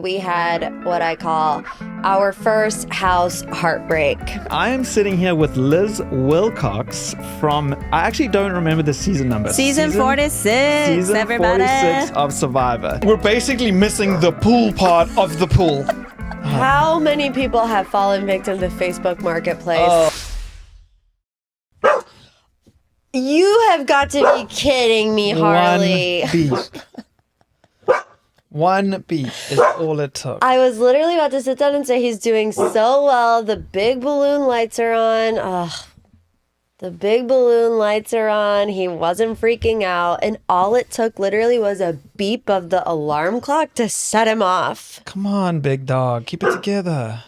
We had what I call our first house heartbreak. I am sitting here with Liz Wilcox from, I actually don't remember the season number. Season 46, season everybody. 46 of Survivor. We're basically missing the pool part of the pool. How many people have fallen victim to Facebook Marketplace? You have got to be kidding me, Harley. One beat is all it took. I was literally about to sit down and say he's doing so well. The big balloon lights are on. Ugh. The big balloon lights are on. He wasn't freaking out. And all it took literally was a beep of the alarm clock to set him off. Come on, big dog. Keep it together.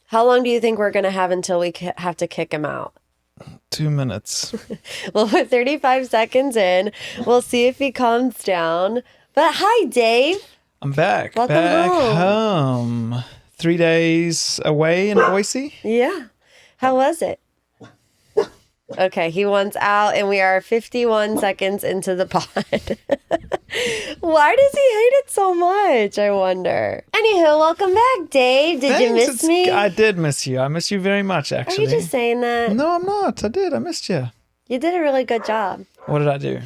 How long do you think we're going to have until we have to kick him out? 2 minutes. Well, we're 35 seconds in. We'll see if he calms down. But hi, Dave. I'm back. Welcome back home. home. 3 days away in Boise. Yeah. How was it? Okay, he wants out, and we are 51 seconds into the pod. Why does he hate it so much, I wonder? Anywho, welcome back, Dave. Did you miss me? I did miss you. I miss you very much, actually. Are you just saying that? No, I'm not. I did. I missed you. You did a really good job. What did I do?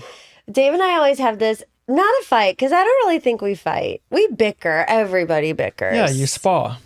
Dave and I always have this, not a fight, because I don't really think we fight. We bicker. Everybody bickers. Yeah, you spar.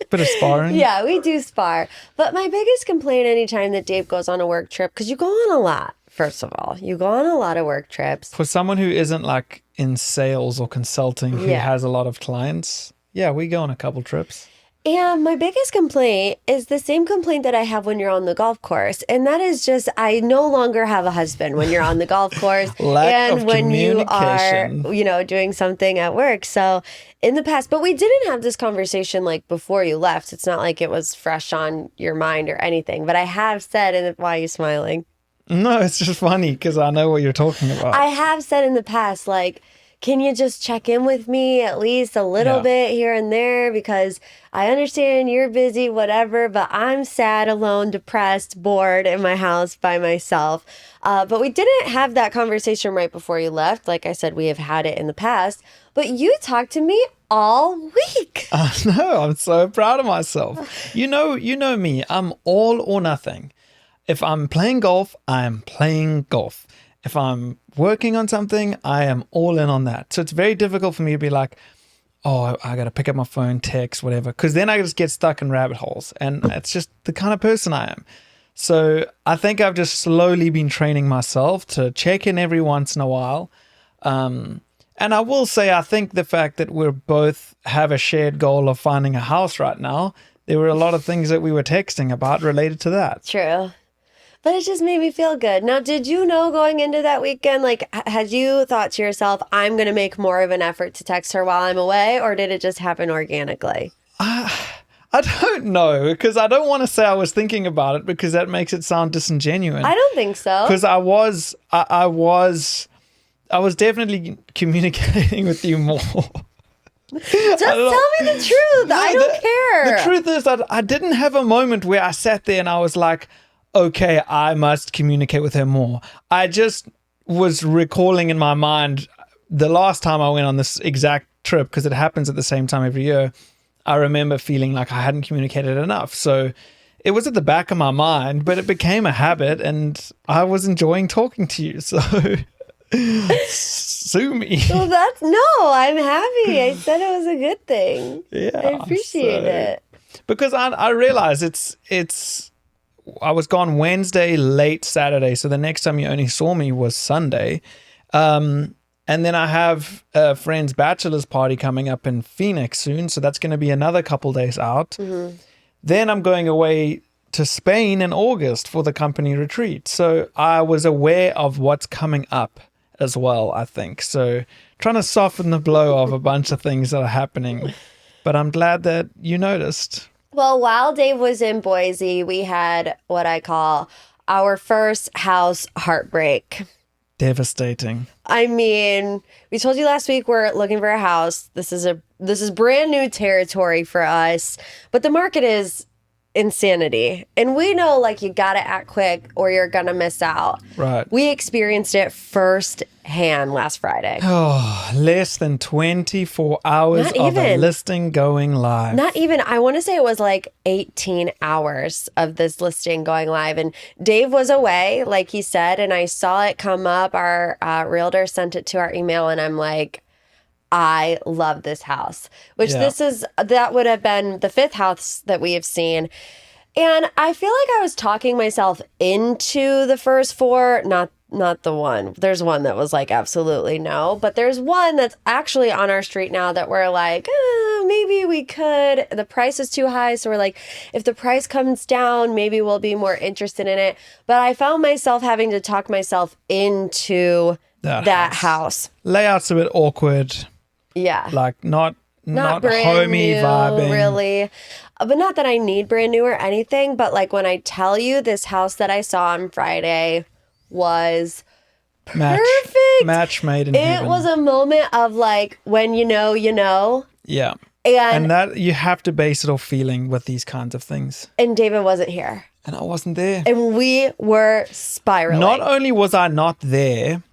Bit of sparring. Yeah, we do spar. But my biggest complaint anytime that Dave goes on a work trip, because you go on a lot, first of all. You go on a lot of work trips. For someone who isn't like in sales or consulting, who has a lot of clients, yeah, we go on a couple trips. And my biggest complaint is the same complaint that I have when you're on the golf course. And that is just, I no longer have a husband when you're on the golf course. Lack of when you are, communication. doing something at work. So in the past, but we didn't have this conversation like before you left. It's not like it was fresh on your mind or anything. But I have said, and why are you smiling? No, it's just funny because I know what you're talking about. I have said in the past, like, can you just check in with me at least a little bit here and there? Because I understand you're busy, whatever, but I'm sad, alone, depressed, bored in my house by myself. But we didn't have that conversation right before you left. Like I said, we have had it in the past. But you talked to me all week. I know. I'm so proud of myself. You know me. I'm all or nothing. If I'm playing golf, I'm playing golf. If I'm working on something, I am all in on that. So it's very difficult for me to be like, oh, I got to pick up my phone, text, whatever. Because then I just get stuck in rabbit holes. And it's just the kind of person I am. So I think I've just slowly been training myself to check in every once in a while. And I will say, I think the fact that we both have a shared goal of finding a house right now, there were a lot of things that we were texting about related to that. True. But it just made me feel good. Now, did you know going into that weekend, like, had you thought to yourself, I'm going to make more of an effort to text her while I'm away, or did it just happen organically? I don't know, because I don't want to say I was thinking about it because that makes it sound disingenuous. I don't think so. Because I was definitely communicating with you more. Just tell me the truth. No, I don't care. The truth is that I didn't have a moment where I sat there and I was like, okay, I must communicate with her more. I just was recalling in my mind the last time I went on this exact trip, because it happens at the same time every year. I remember feeling like I hadn't communicated enough. So it was at the back of my mind, but it became a habit and I was enjoying talking to you. So sue me. Well, I'm happy. I said it was a good thing. Yeah. I appreciate it. Because I realize I was gone Wednesday, late Saturday. So the next time you only saw me was Sunday. And then I have a friend's bachelor's party coming up in Phoenix soon. So that's going to be another couple days out. Mm-hmm. Then I'm going away to Spain in August for the company retreat. So I was aware of what's coming up as well, I think. So trying to soften the blow of a bunch of things that are happening. But I'm glad that you noticed. Well, while Dave was in Boise, we had what I call our first house heartbreak. Devastating. I mean, we told you last week we're looking for a house. This is brand new territory for us, but the market is insanity. And we know, like, you gotta act quick or you're gonna miss out. Right. We experienced it firsthand last Friday. Oh, less than 24 hours Not of a even. listing going live. Not even, I want to say it was like 18 hours of this listing going live. And Dave was away, like he said, and I saw it come up. Our realtor sent it to our email, and I'm like, I love this house, which that would have been the 5th house that we have seen. And I feel like I was talking myself into the first 4, not the one. There's one that was like, absolutely no. But there's one that's actually on our street now that we're like, maybe we could. The price is too high. So we're like, if the price comes down, maybe we'll be more interested in it. But I found myself having to talk myself into that house. Layout's a bit awkward. Yeah. Like not brand homey new, vibing. really. But not that I need brand new or anything. But like when I tell you this house that I saw on Friday was perfect. Match made in heaven. It was a moment of like, when you know, you know. Yeah. And that you have to base it off feeling with these kinds of things. And David wasn't here. And I wasn't there. And we were spiraling. Not only was I not there,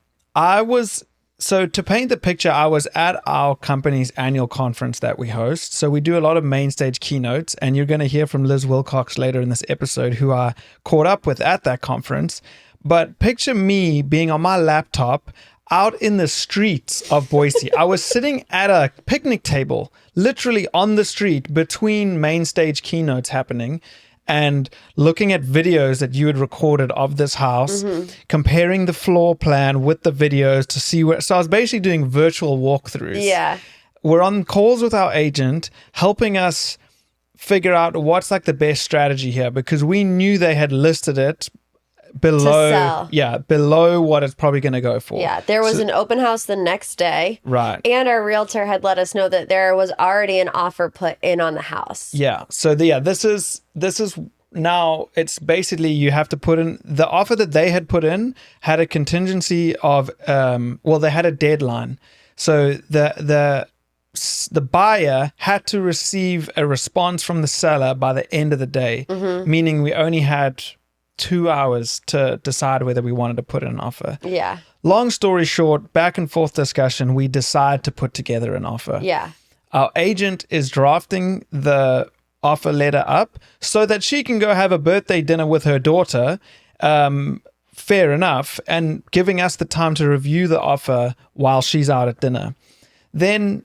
so to paint the picture, I was at our company's annual conference that we host. So we do a lot of main stage keynotes, and you're going to hear from Liz Wilcox later in this episode, who I caught up with at that conference. But picture me being on my laptop out in the streets of Boise. I was sitting at a picnic table, literally on the street between main stage keynotes happening, and looking at videos that you had recorded of this house, comparing the floor plan with the videos to see where. So I was basically doing virtual walkthroughs. Yeah. We're on calls with our agent, helping us figure out what's like the best strategy here, because we knew they had listed it below what it's probably going to go for. Yeah, there was an open house the next day. Right. And our realtor had let us know that there was already an offer put in on the house. Yeah. So this is now, it's basically you have to put in the offer that they had put in had a contingency of they had a deadline. So the buyer had to receive a response from the seller by the end of the day, meaning we only had 2 hours to decide whether we wanted to put in an offer. Yeah. Long story short, back and forth discussion, we decide to put together an offer. Yeah. Our agent is drafting the offer letter up so that she can go have a birthday dinner with her daughter. Fair enough. And giving us the time to review the offer while she's out at dinner. Then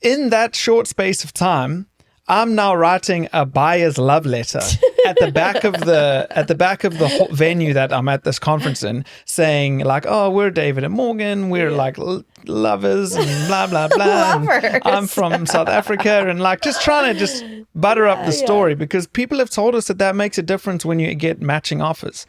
in that short space of time, I'm now writing a buyer's love letter at the back of the venue that I'm at this conference in, saying like, "Oh, we're David and Morgan. We're like lovers and blah blah blah. And I'm from South Africa," and like just trying to just butter up the story because people have told us that makes a difference when you get matching offers.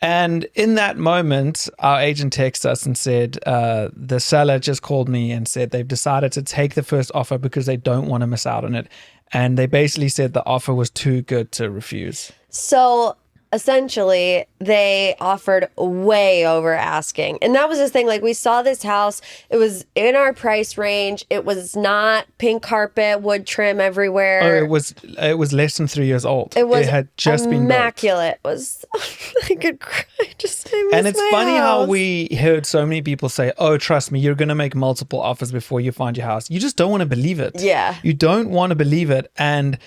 And in that moment, our agent texted us and said, the seller just called me and said they've decided to take the first offer because they don't want to miss out on it. And they basically said the offer was too good to refuse. So essentially, they offered way over asking. And that was the thing. Like, we saw this house. It was in our price range. It was not pink carpet, wood trim everywhere. Oh, it was less than 3 years old. It had just been built. Immaculate. It was, I could cry. And it's funny how we heard so many people say, "Oh, trust me, you're going to make multiple offers before you find your house." You just don't want to believe it. Yeah. You don't want to believe it. And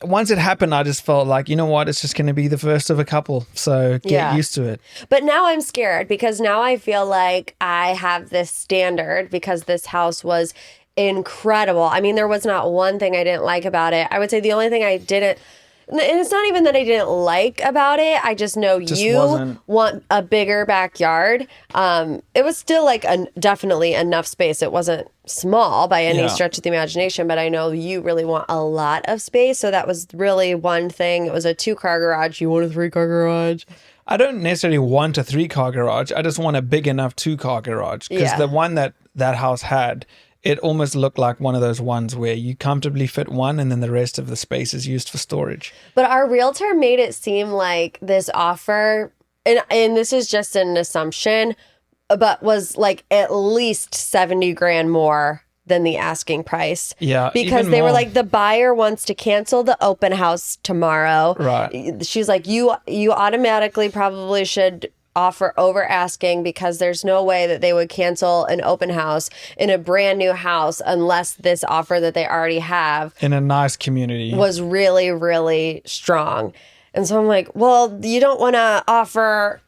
once it happened, I just felt like, you know what, it's just going to be the first of a couple. So get used to it. But now I'm scared because now I feel like I have this standard because this house was incredible. I mean, there was not one thing I didn't like about it. I would say the only thing I didn't, and it's not even that I didn't like about it. I just know you want a bigger backyard. It was still like definitely enough space. It wasn't small by any stretch of the imagination, but I know you really want a lot of space. So that was really one thing. It was a 2-car garage. You want a 3-car garage? I don't necessarily want a 3-car garage. I just want a big enough 2-car garage because the one that house had, it almost looked like one of those ones where you comfortably fit one and then the rest of the space is used for storage. But our realtor made it seem like this offer, and this is just an assumption, but was like at least $70,000 more than the asking price. Yeah, Because even they were more. like, the buyer wants to cancel the open house tomorrow. Right. She's like, you automatically probably should offer over asking, because there's no way that they would cancel an open house in a brand new house unless this offer that they already have In a nice community. was really, really strong. And so I'm like, well, you don't want to offer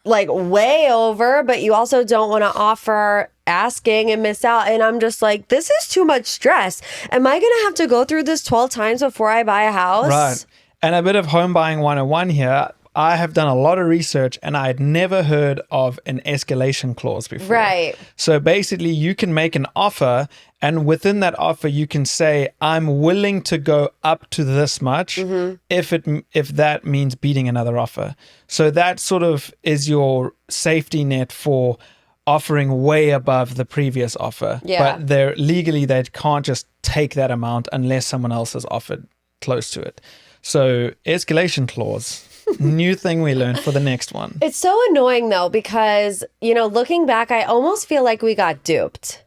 like way over, but you also don't want to offer asking and miss out. And I'm just like, this is too much stress. Am I going to have to go through this 12 times before I buy a house? Right. And a bit of home buying 101 here. I have done a lot of research and I had never heard of an escalation clause before. Right. So basically you can make an offer, and within that offer you can say, I'm willing to go up to this much if that means beating another offer. So that sort of is your safety net for offering way above the previous offer. Yeah. But they're legally, they can't just take that amount unless someone else has offered close to it. So escalation clause. New thing we learned for the next one. It's so annoying though, because, looking back, I almost feel like we got duped,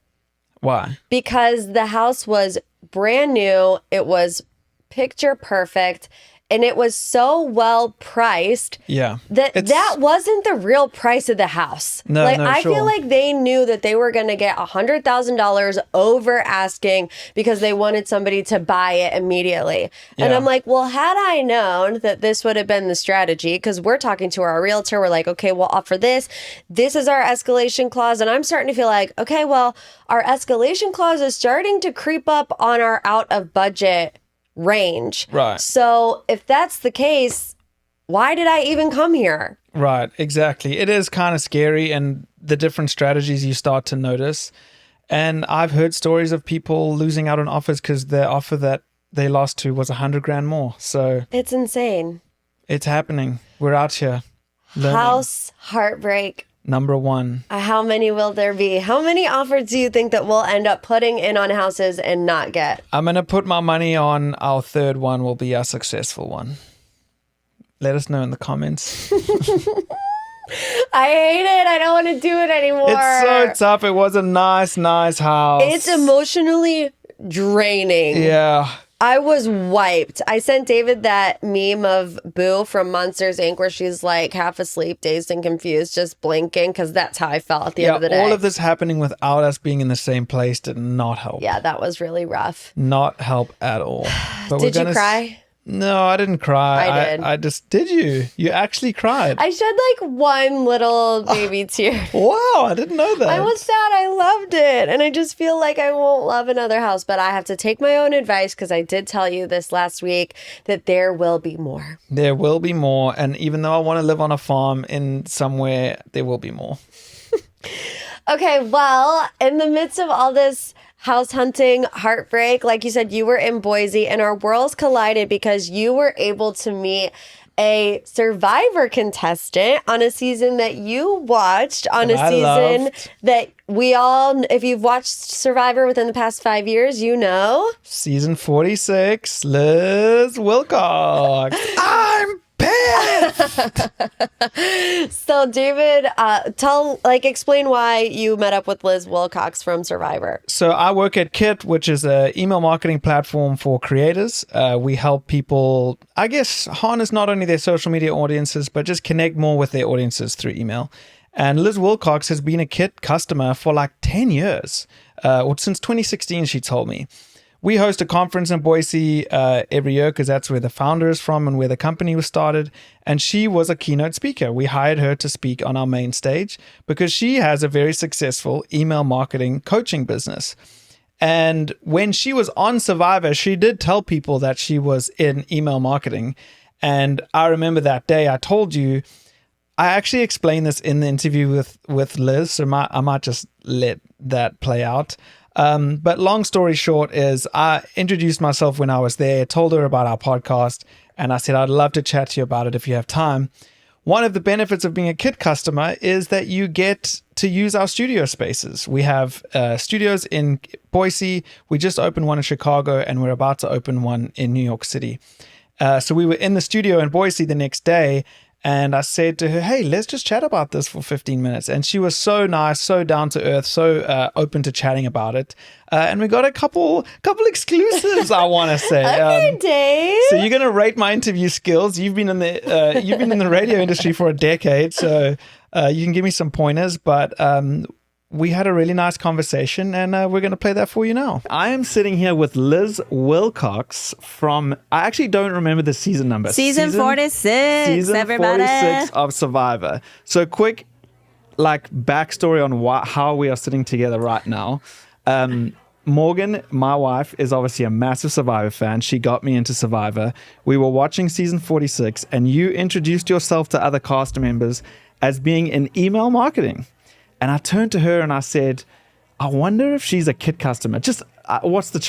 Why? because the house was brand new. It was picture perfect. And it was so well priced Yeah. that wasn't the real price of the house. No, I sure. feel like they knew that they were going to get $100,000 over asking because they wanted somebody to buy it immediately. And Yeah. I'm like, well, had I known that this would have been the strategy, because we're talking to our realtor, we're like, okay, we'll offer this. This is our escalation clause. And I'm starting to feel like, okay, well, our escalation clause is starting to creep up on our out of budget range. Right. So if that's the case, why did I even come here? Right, exactly. It is kind of scary, and the different strategies you start to notice. And I've heard stories of people losing out on offers because the offer that they lost to was $100,000 more. So It's insane. it's happening. We're out here. Learning. House heartbreak. Number one. How many will there be? How many offers do you think that we'll end up putting in on houses and not get? I'm going to put my money on our third one will be our successful one. Let us know in the comments. I hate it. I don't want to do it anymore. It's so tough. It was a nice house. It's emotionally draining. Yeah. I was wiped. I sent David that meme of Boo from Monsters, Inc., where she's like half asleep, dazed and confused, just blinking, because that's how I felt at the end of the day. All of this happening without us being in the same place did not help. Yeah, that was really rough. Not help at all. But Did you cry? No, I didn't cry. I did. I just did. You actually cried. I shed like one little baby tear. Wow, I didn't know that. I was sad. I loved it. And I just feel like I won't love another house. But I have to take my own advice, because I did tell you this last week that there will be more. There will be more. And even though I want to live on a farm in somewhere, there will be more. Okay, well, in the midst of all this house hunting, heartbreak, like you said, you were in Boise and our worlds collided because you were able to meet a Survivor contestant on a season that you watched, on a season that we all, if you've watched Survivor within the past 5 years, you know. Season 46, Liz Wilcox. I'm pissed. So David, explain why you met up with Liz Wilcox from Survivor. So I work at Kit, which is an email marketing platform for creators. We help people, I guess, harness not only their social media audiences, but just connect more with their audiences through email. And Liz Wilcox has been a Kit customer for like 10 years, or since 2016, she told me. We host a conference in Boise every year because that's where the founder is from and where the company was started. And she was a keynote speaker. We hired her to speak on our main stage because she has a very successful email marketing coaching business. And when she was on Survivor, she did tell people that she was in email marketing. And I remember that day I told you, I actually explained this in the interview with Liz, so I might just let that play out. But long story short is I introduced myself when I was there, told her about our podcast, and I said, I'd love to chat to you about it if you have time. One of the benefits of being a Kit customer is that you get to use our studio spaces. We have studios in Boise. We just opened one in Chicago, and we're about to open one in New York City. So we were in the studio in Boise the next day, And I said to her, hey, let's just chat about this for 15 minutes. And she was so nice, so down to earth, so open to chatting about it. And we got a couple exclusives, I want to say. Okay, Dave. So you're going to rate my interview skills. You've been in the radio industry for a decade, so you can give me some pointers. But we had a really nice conversation, and we're going to play that for you now. I am sitting here with Liz Wilcox from, I actually don't remember the season number. Season 46, season everybody. 46 of Survivor. So quick, backstory on how we are sitting together right now. Morgan, my wife, is obviously a massive Survivor fan. She got me into Survivor. We were watching season 46, and you introduced yourself to other cast members as being in email marketing. And I turned to her and I said, I wonder if she's a kit customer. Just what are the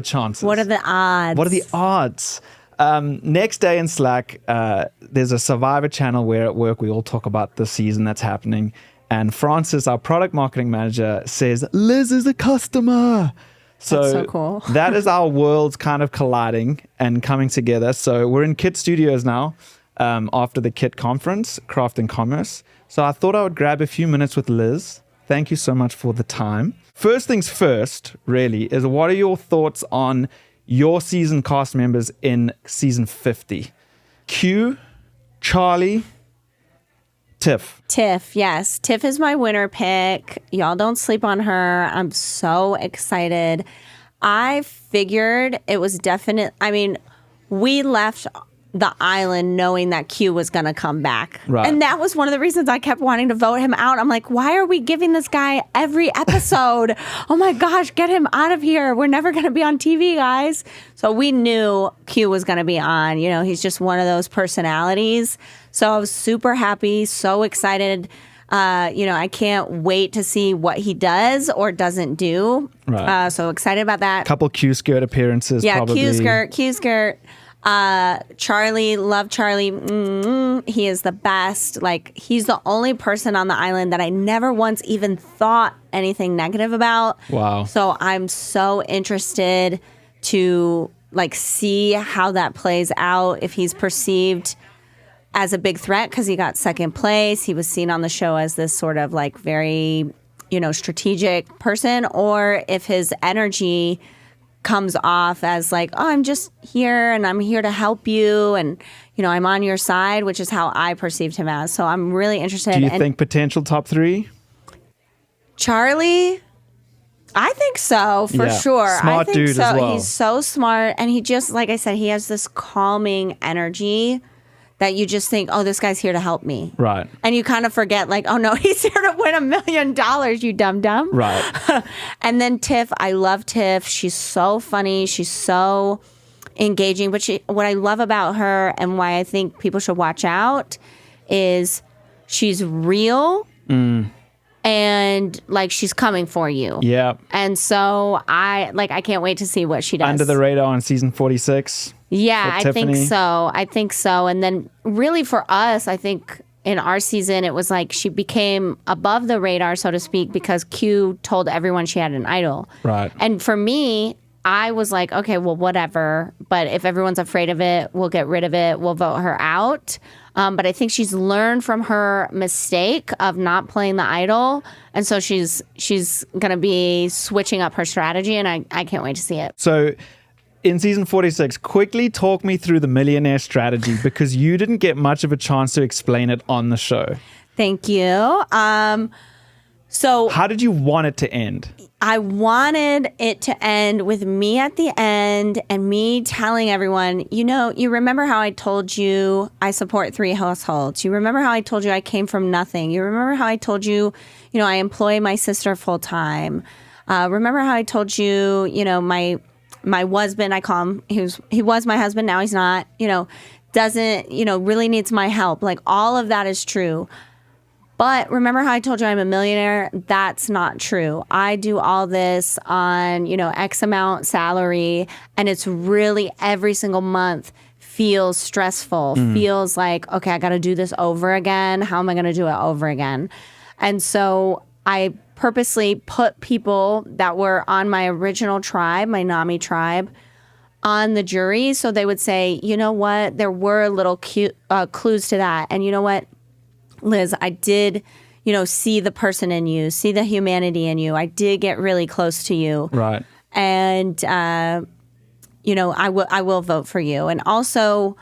chances? What are the odds? What are the odds? Next day in Slack, there's a Survivor channel where at work we all talk about the season that's happening. And Francis, our product marketing manager, says, Liz is a customer. That's so cool. That is our worlds kind of colliding and coming together. So we're in Kit Studios now after the Kit conference, Craft and Commerce. So I thought I would grab a few minutes with Liz. Thank you so much for the time. First things first, really, is what are your thoughts on your season cast members in season 50? Q, Charlie, Tiff. Tiff, yes. Tiff is my winner pick. Y'all don't sleep on her. I'm so excited. I figured it was definite. I mean, we left the island knowing that Q was going to come back. Right. And that was one of the reasons I kept wanting to vote him out. I'm like, why are we giving this guy every episode? Oh my gosh, get him out of here. We're never going to be on TV, guys. So we knew Q was going to be on. You know, he's just one of those personalities. So I was super happy, so excited. I can't wait to see what he does or doesn't do. Right. So excited about that. Couple Q skirt appearances. Yeah, probably. Q skirt. Charlie, love Charlie. He is the best. Like, he's the only person on the island that I never once even thought anything negative about. Wow. So I'm so interested to see how that plays out, if he's perceived as a big threat because he got second place. He was seen on the show as this sort of very, strategic person, or if his energy comes off as I'm just here and I'm here to help you and I'm on your side, which is how I perceived him as. So I'm really interested. Do you think potential top 3? Charlie, I think so, for sure. Smart I think dude so. as well. He's so smart, and he just, like I said, he has this calming energy that you just think, oh, this guy's here to help me. Right. And you kind of forget, oh no, he's here to win $1 million, you dum-dum. Right. And then Tiff, I love Tiff. She's so funny. She's so engaging. But what I love about her and why I think people should watch out is she's real and she's coming for you. Yeah. And so I can't wait to see what she does. Under the radar on season 46. Yeah, I Tiffany. think so. And then really for us, I think in our season, it was she became above the radar, so to speak, because Q told everyone she had an idol. Right. And for me, I was like, okay, well, whatever. But if everyone's afraid of it, we'll get rid of it. We'll vote her out. But I think she's learned from her mistake of not playing the idol. And so she's going to be switching up her strategy. And I can't wait to see it. So in season 46, quickly talk me through the millionaire strategy because you didn't get much of a chance to explain it on the show. Thank you. So how did you want it to end? I wanted it to end with me at the end and me telling everyone, you remember how I told you I support 3 households. You remember how I told you I came from nothing. You remember how I told you, I employ my sister full time. Remember how I told you, my husband, I call him, he was my husband, now he's not, doesn't, really needs my help. All of that is true. But remember how I told you I'm a millionaire? That's not true. I do all this on, X amount salary, and it's really every single month feels stressful, feels like, okay, I got to do this over again. How am I going to do it over again? And so I purposely put people that were on my original tribe, my NAMI tribe, on the jury. So they would say, you know what, there were little clues to that. And you know what, Liz, I did, see the person in you, see the humanity in you. I did get really close to you. Right. And, I will vote for you. And also,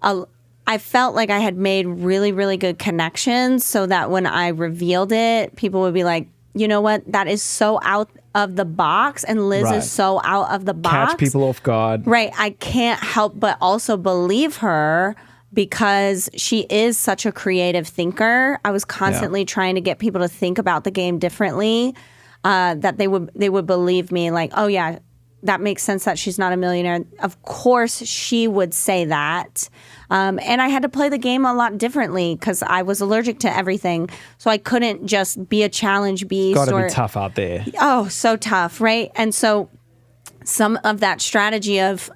I felt like I had made really, really good connections so that when I revealed it, people would be like, you know what, that is so out of the box, and Liz is so out of the box. Catch people off guard. Right. I can't help but also believe her because she is such a creative thinker. I was constantly trying to get people to think about the game differently, that they would believe me, like, oh yeah, that makes sense that she's not a millionaire. Of course she would say that. And I had to play the game a lot differently because I was allergic to everything. So I couldn't just be a challenge beast. Got to be tough out there. Oh, so tough, right? And so some of that strategy of,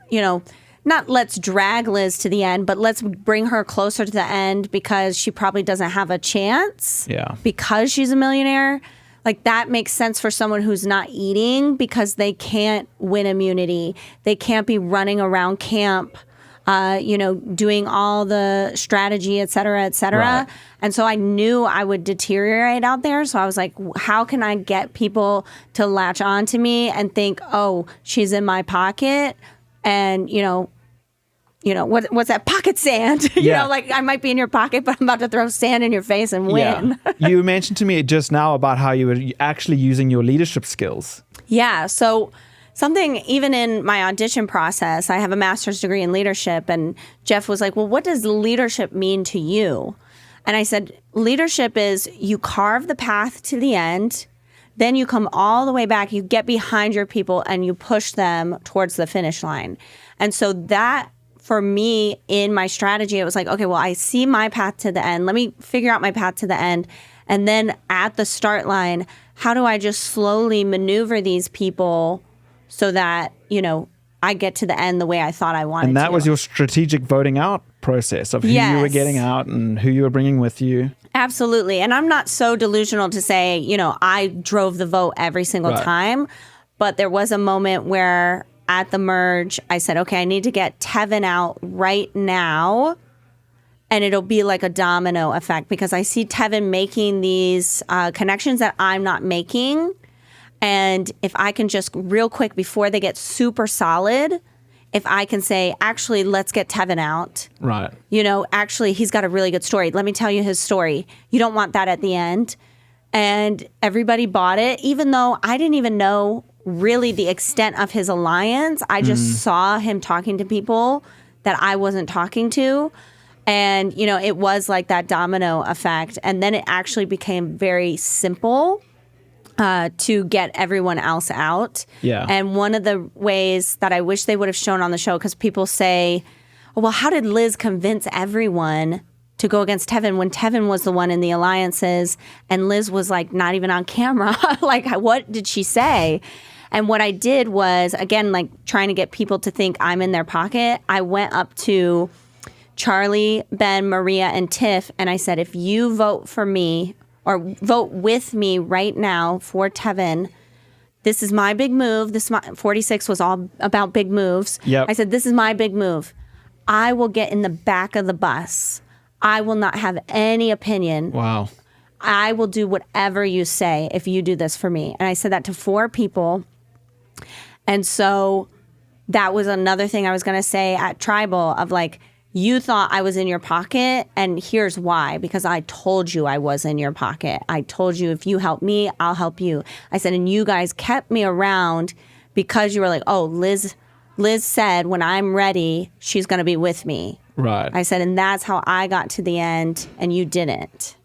not let's drag Liz to the end, but let's bring her closer to the end because she probably doesn't have a chance. Yeah. Because she's a millionaire. Like, that makes sense for someone who's not eating because they can't win immunity. They can't be running around camp, doing all the strategy, et cetera, et cetera. Right. And so I knew I would deteriorate out there. So I was like, how can I get people to latch on to me and think, oh, she's in my pocket? And, what's that, pocket sand? Like, I might be in your pocket, but I'm about to throw sand in your face and win. Yeah. You mentioned to me just now about how you were actually using your leadership skills. Yeah. So something, even in my audition process, I have a master's degree in leadership, and Jeff was like, well, what does leadership mean to you? And I said, leadership is you carve the path to the end, then you come all the way back, you get behind your people, and you push them towards the finish line. And so that, for me, in my strategy, it was like, okay, well, I see my path to the end. Let me figure out my path to the end. And then at the start line, how do I just slowly maneuver these people so that, I get to the end the way I thought I wanted to. And that was your strategic voting out process of who you were getting out and who you were bringing with you. Absolutely. And I'm not so delusional to say, I drove the vote every single time. But there was a moment where at the merge, I said, okay, I need to get Tevin out right now. And it'll be like a domino effect because I see Tevin making these connections that I'm not making. And if I can just real quick before they get super solid, if I can say, actually, let's get Tevin out. Right. Actually, he's got a really good story. Let me tell you his story. You don't want that at the end. And everybody bought it, even though I didn't even know really the extent of his alliance. I just saw him talking to people that I wasn't talking to. And, it was like that domino effect. And then it actually became very simple to get everyone else out. Yeah. And one of the ways that I wish they would have shown on the show, because people say, well, how did Liz convince everyone to go against Tevin when Tevin was the one in the alliances and Liz was like not even on camera? Like, what did she say? And what I did was, again, like trying to get people to think I'm in their pocket, I went up to Charlie, Ben, Maria, and Tiff, and I said, if you vote for me or vote with me right now for Tevin, this is my big move. 46 was all about big moves. Yep. I said, this is my big move. I will get in the back of the bus. I will not have any opinion. Wow. I will do whatever you say if you do this for me. And I said that to 4 people. And so that was another thing I was going to say at Tribal of like, you thought I was in your pocket, and here's why. Because I told you I was in your pocket. I told you if you help me, I'll help you. I said, and you guys kept me around because you were like, oh, Liz said when I'm ready, she's going to be with me. Right. I said, and that's how I got to the end, and you didn't.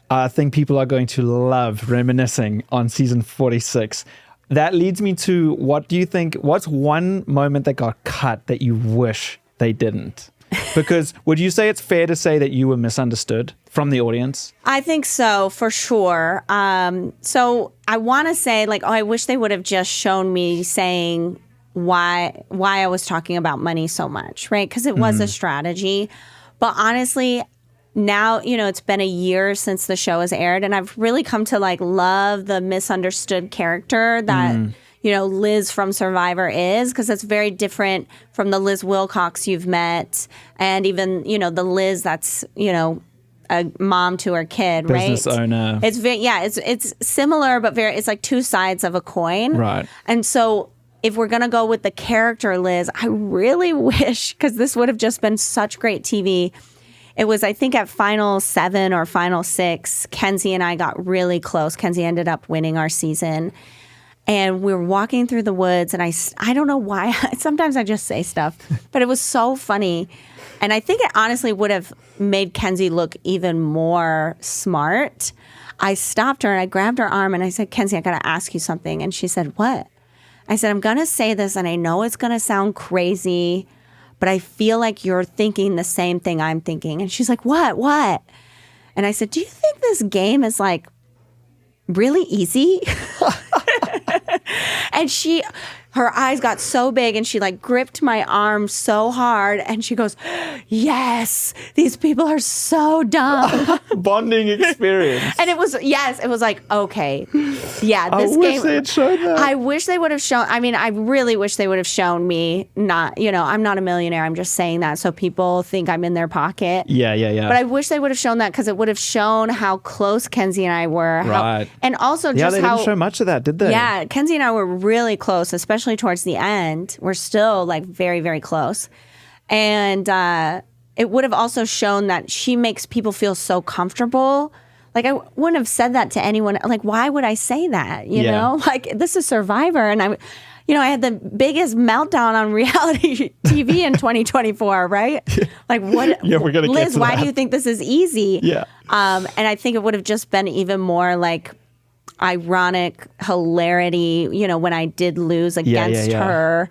I think people are going to love reminiscing on season 46. That leads me to, what do you think, what's one moment that got cut that you wish they didn't? Because would you say it's fair to say that you were misunderstood from the audience? I think so, for sure. So I want to say, like, oh, I wish they would have just shown me saying why I was talking about money so much, right? Because it was a strategy. But honestly, now, it's been a year since the show has aired, and I've really come to like love the misunderstood character that, Liz from Survivor is, because it's very different from the Liz Wilcox you've met, and even, the Liz that's, a mom to her kid, Business right? owner. It's very, it's similar, but it's like two sides of a coin. Right. And so if we're going to go with the character Liz, I really wish, because this would have just been such great TV. It was, I think, at Final 7 or Final 6, Kenzie and I got really close. Kenzie ended up winning our season. And we were walking through the woods, and I don't know why. Sometimes I just say stuff, but it was so funny. And I think it honestly would have made Kenzie look even more smart. I stopped her and I grabbed her arm and I said, Kenzie, I got to ask you something. And she said, what? I said, I'm going to say this and I know it's going to sound crazy, but I feel like you're thinking the same thing I'm thinking. And she's like, what? And I said, do you think this game is like really easy? And her eyes got so big and she like gripped my arm so hard and she goes, yes, these people are so dumb. Bonding experience. And it was like, okay. Yeah, I this wish game. they had shown that. I wish they would have shown, I really wish they would have shown me not, I'm not a millionaire. I'm just saying that so people think I'm in their pocket. Yeah. But I wish they would have shown that because it would have shown how close Kenzie and I were. Right. And also Yeah, just they didn't show much of that, did they? Yeah, Kenzie and I were really close, especially towards the end. We're still like very, very close. And it would have also shown that she makes people feel so comfortable. Like, I wouldn't have said that to anyone. Like, why would I say that? You know, like, this is Survivor. And I had the biggest meltdown on reality TV in 2024, right? Like, what? Yeah, we're gonna Liz, get to why that. do you think this is easy? Yeah. And I think it would have just been even more like ironic hilarity, when I did lose against her.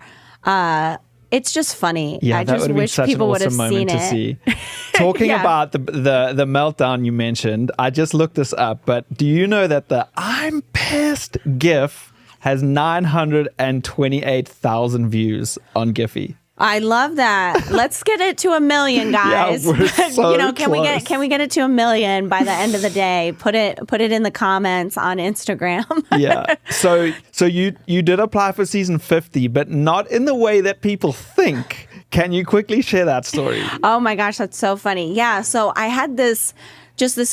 It's just funny. Yeah, I that just would have been wish such people an would have awesome seen moment to it. see. Talking Yeah. about the meltdown you mentioned, I just looked this up, but do you know that the I'm pissed GIF has 928,000 views on Giphy? I love that. Let's get it to 1 million, guys. Yeah, we're so can we close. get it to 1 million by the end of the day? Put it in the comments on Instagram. Yeah. So you did apply for season 50, but not in the way that people think. Can you quickly share that story? Oh my gosh, that's so funny. Yeah, so I had this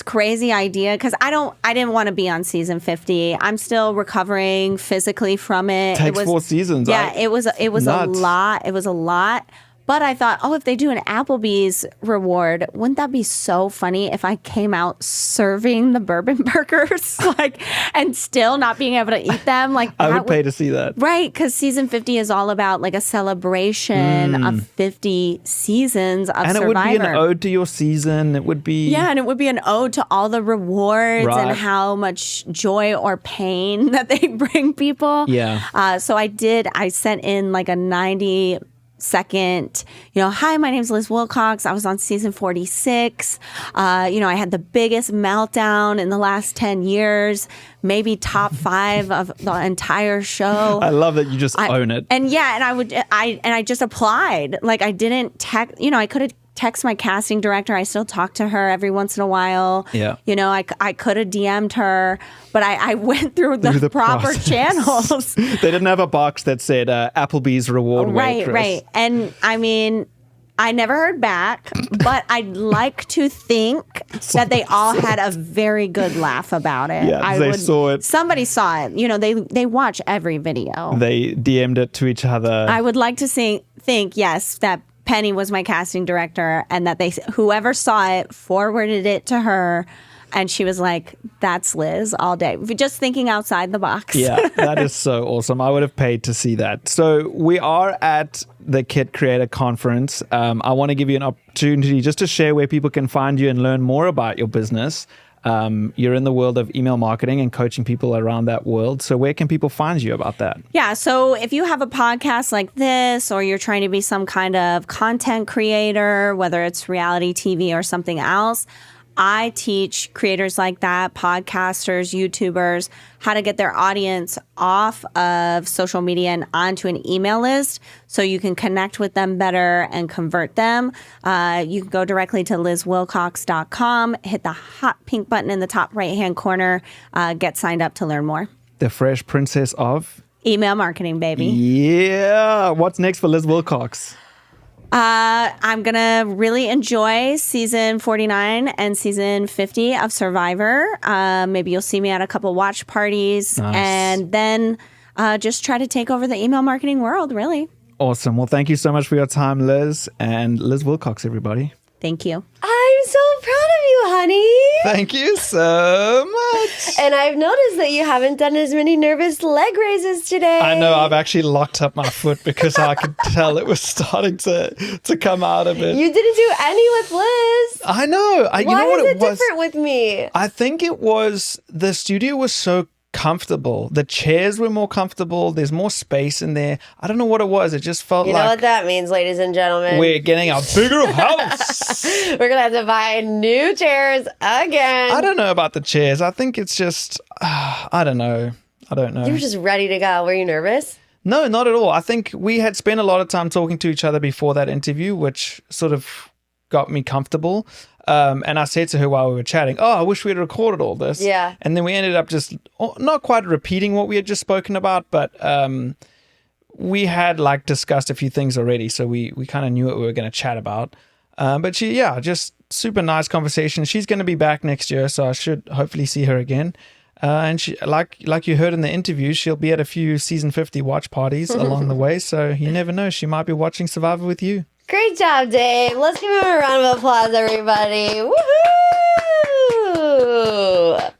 crazy idea because I didn't want to be on season 50. I'm still recovering physically from it. Takes 4 seasons. Yeah, it was nuts. a lot. It was a lot. But I thought, if they do an Applebee's reward, wouldn't that be so funny if I came out serving the bourbon burgers, and still not being able to eat them? Like, I would pay to see that. Right, because season 50 is all about like a celebration of 50 seasons of And Survivor. it would be an ode to your season. It would be... Yeah, and it would be an ode to all the rewards Right. and how much joy or pain that they bring people. Yeah. So I sent in like a 90-second, hi, my name's Liz Wilcox. I was on season 46. I had the biggest meltdown in the last 10 years, maybe top 5 of the entire show. I love that you just own it. And I just applied. Like, I didn't text, I could have text my casting director. I still talk to her every once in a while. Yeah. I could have DM'd her, but I went through the proper process. channels. They didn't have a box that said Applebee's reward waitress. Right. And I mean, I never heard back, but I'd like to think that they all had a very good laugh about it. Yeah, they saw it. Somebody saw it. They watch every video. They DM'd it to each other. I would like to think, yes, that Penny was my casting director and that whoever saw it forwarded it to her. And she was like, that's Liz all day. Just thinking outside the box. Yeah, that is so awesome. I would have paid to see that. So we are at the Kit Creator Conference. I want to give you an opportunity just to share where people can find you and learn more about your business. You're in the world of email marketing and coaching people around that world. So where can people find you about that? Yeah. So if you have a podcast like this, or you're trying to be some kind of content creator, whether it's reality TV or something else, I teach creators like that, podcasters, YouTubers, how to get their audience off of social media and onto an email list so you can connect with them better and convert them. You can go directly to lizwilcox.com, hit the hot pink button in the top right-hand corner, get signed up to learn more. The Fresh Princess of Email marketing, baby. Yeah. What's next for Liz Wilcox? I'm going to really enjoy season 49 and season 50 of Survivor. Maybe you'll see me at a couple watch parties. Nice. And then just try to take over the email marketing world, really. Awesome. Well, thank you so much for your time, Liz. And Liz Wilcox, everybody. Thank you. I'm so proud of you, honey. Thank you so much. And I've noticed that you haven't done as many nervous leg raises today. I know. I've actually locked up my foot because I could tell it was starting to come out of it. You didn't do any with Liz. I know. You know what Why is it it was? different with me? I think it was the studio was so comfortable. The chairs were more comfortable. There's more space in there. I don't know what it was. It just felt You like know what that means, ladies and gentlemen? we're getting a bigger house. We're going to have to buy new chairs again. I don't know about the chairs. I think it's just, I don't know. You were just ready to go. Were you nervous? No, not at all. I think we had spent a lot of time talking to each other before that interview, which sort of got me comfortable. And I said to her while we were chatting, I wish we had recorded all this. Yeah. And then we ended up just not quite repeating what we had just spoken about, but we had like discussed a few things already. So we kind of knew what we were going to chat about. But just super nice conversation. She's going to be back next year, so I should hopefully see her again. And she, like you heard in the interview, she'll be at a few season 50 watch parties along the way. So you never know. She might be watching Survivor with you. Great job, Dave. Let's give him a round of applause, everybody. Woohoo!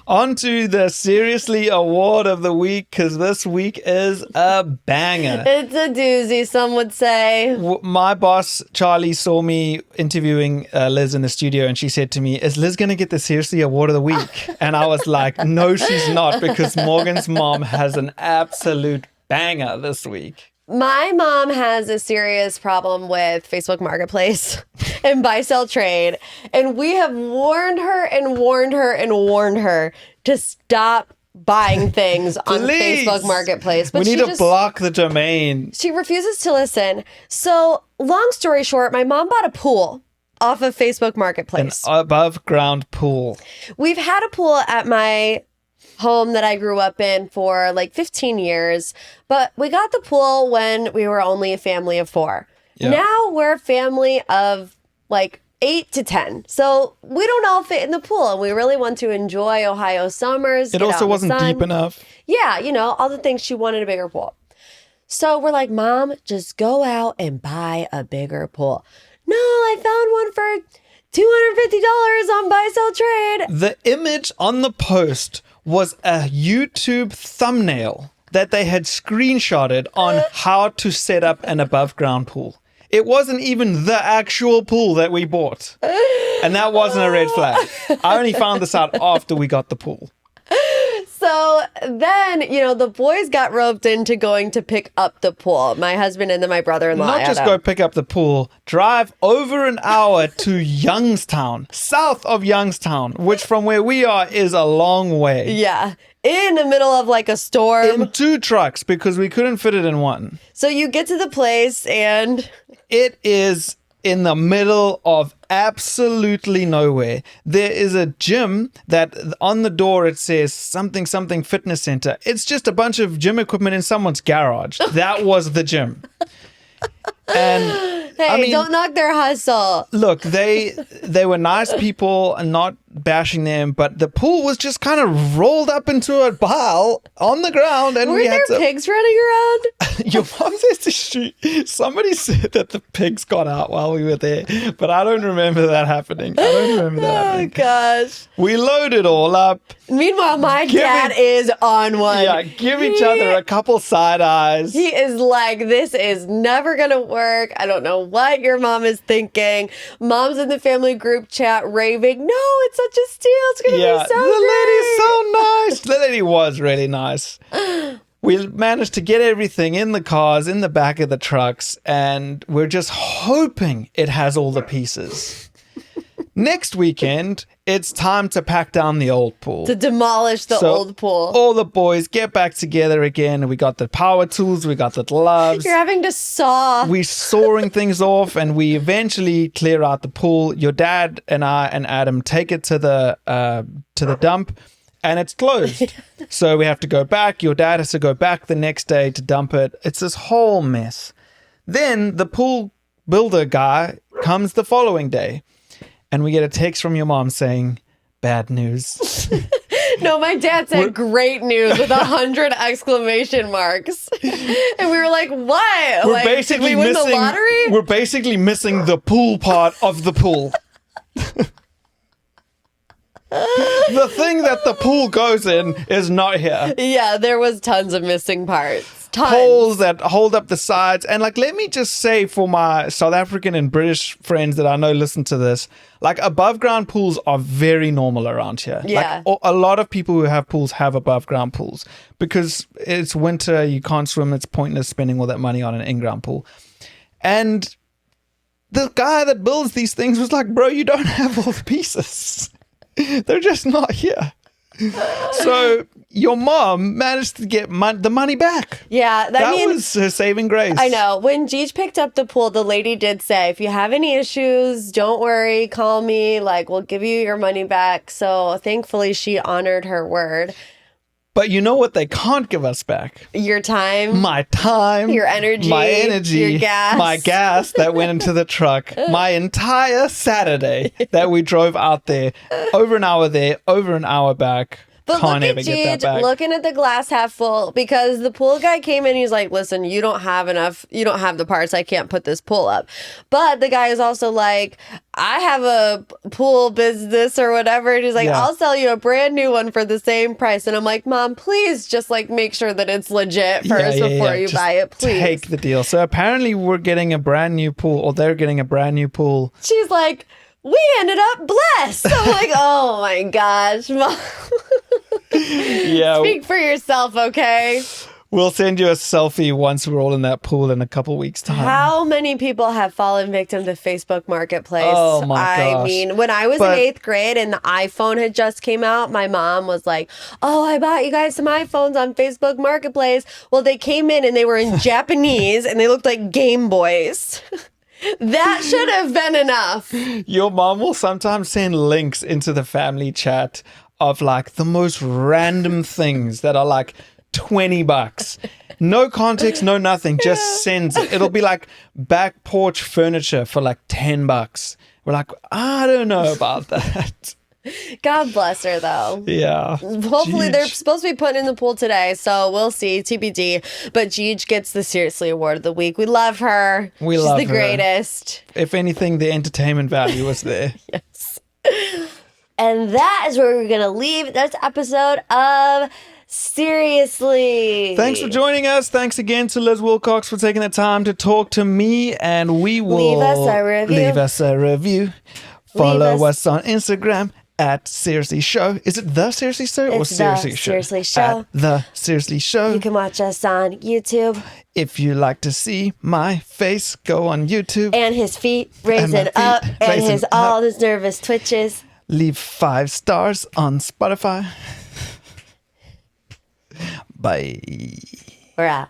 On to the Seriously Award of the Week, because this week is a banger. It's a doozy, some would say. My boss, Charlie, saw me interviewing Liz in the studio, and she said to me, is Liz going to get the Seriously Award of the Week? And I was like, no, she's not, because Morgan's mom has an absolute banger this week. My mom has a serious problem with Facebook Marketplace and buy-sell trade. And we have warned her and warned her and warned her to stop buying things on Please. Facebook Marketplace. But we need to block the domain. She refuses to listen. So, long story short, my mom bought a pool off of Facebook Marketplace. An above ground pool. We've had a pool at my home that I grew up in for like 15 years, but we got the pool when we were only a family of 4. Yeah. Now we're a family of like 8 to 10. So we don't all fit in the pool, and we really want to enjoy Ohio summers. It also wasn't deep enough. Yeah, all the things. She wanted a bigger pool. So we're like, Mom, just go out and buy a bigger pool. No, I found one for $250 on buy sell trade. The image on the post was a YouTube thumbnail that they had screenshotted on how to set up an above ground pool. It wasn't even the actual pool that we bought. And that wasn't a red flag. I only found this out after we got the pool. So then, the boys got roped into going to pick up the pool. My husband and then my brother-in-law. Not just go pick up the pool, drive over an hour to Youngstown, south of Youngstown, which from where we are is a long way. Yeah. In the middle of like a storm. In 2 trucks because we couldn't fit it in one. So you get to the place and it is in the middle of absolutely nowhere. There is a gym that on the door it says something fitness center. It's just a bunch of gym equipment in someone's garage. That was the gym. And hey, don't knock their hustle. Look, they were nice people and not bashing them, but the pool was just kind of rolled up into a pile on the ground, and Were there pigs running around? Your mom says somebody said that the pigs got out while we were there, but I don't remember that happening. Oh gosh. We loaded all up. Meanwhile, my dad is on one. Yeah, give each other a couple side eyes. He is like, this is never going to work. I don't know what your mom is thinking. Mom's in the family group chat raving, no, it's such a steal. It's going to be so the great. lady's so nice. The lady was really nice. We managed to get everything in the cars, in the back of the trucks, and we're just hoping it has all the pieces. Next weekend, it's time to pack down the old pool. To demolish the old pool. All the boys get back together again. We got the power tools. We got the gloves. You're having to saw. We're sawing things off, and we eventually clear out the pool. Your dad and I and Adam take it to the dump. and it's closed. So we have to go back. Your dad has to go back the next day to dump it. It's this whole mess. Then the pool builder guy comes the following day, and we get a text from your mom saying, bad news. No, my dad said great news with 100 exclamation marks. And we were like, what? We're like, basically did we win missing, the lottery? We're basically missing the pool part of the pool. The thing that the pool goes in is not here. Yeah, there was tons of missing parts. Tons. Poles that hold up the sides. And like, let me just say for my South African and British friends that I know listen to this, like above ground pools are very normal around here. Yeah. Like a lot of people who have pools have above ground pools because it's winter, you can't swim, it's pointless spending all that money on an in-ground pool. And the guy that builds these things was like, bro, you don't have all the pieces. They're just not here. So your mom managed to get the money back. Yeah, That was her saving grace. I know. When Jeej picked up the pool, the lady did say, if you have any issues, don't worry, call me. Like, we'll give you your money back. So thankfully, she honored her word. But you know what they can't give us back? Your time. My time. Your energy. My energy. Your gas. My gas that went into the truck. My entire Saturday that we drove out there. Over an hour there, over an hour back. But Can't look ever at get that Jeej back. looking at the glass half full because the pool guy came in. He's like, listen, you don't have the parts. I can't put this pool up. But the guy is also like, I have a pool business or whatever. And he's like, Yeah. I'll sell you a brand new one for the same price. And I'm like, Mom, please just like make sure that it's legit first before you Just buy it, please. Take the deal. So apparently we're getting a brand new pool, or they're getting a brand new pool. She's like, we ended up blessed. I'm like, oh my gosh, Mom. Yeah. Speak for yourself, okay? We'll send you a selfie once we're all in that pool in a couple weeks' time. How many people have fallen victim to Facebook Marketplace? Oh my gosh. I mean, when I was in 8th grade and the iPhone had just came out, my mom was like, oh, I bought you guys some iPhones on Facebook Marketplace. Well, they came in and they were in Japanese and they looked like Game Boys. That should have been enough. Your mom will sometimes send links into the family chat of like the most random things that are like $20. No context, no nothing, just sends it. It'll be like back porch furniture for like $10. We're like, I don't know about that. God bless her, though. Yeah. Hopefully, Jeej. they're supposed to be putting in the pool today, so we'll see. TBD. But Jeej gets the Seriously Award of the Week. We love her. We She's love the her. greatest. If anything, the entertainment value was there. Yes. And that is where we're going to leave this episode of Seriously. Thanks for joining us. Thanks again to Liz Wilcox for taking the time to talk to me, and we will Leave us a review. Leave us a review. Follow us- us on Instagram at Seriously Show. Is it The Seriously Show or It's The Seriously Show? Seriously Show. At The Seriously Show. You can watch us on YouTube. If you like to see my face, go on YouTube. And his feet And my raising feet up. And raising his up. all his nervous twitches. Leave 5 stars on Spotify. Bye. We're out.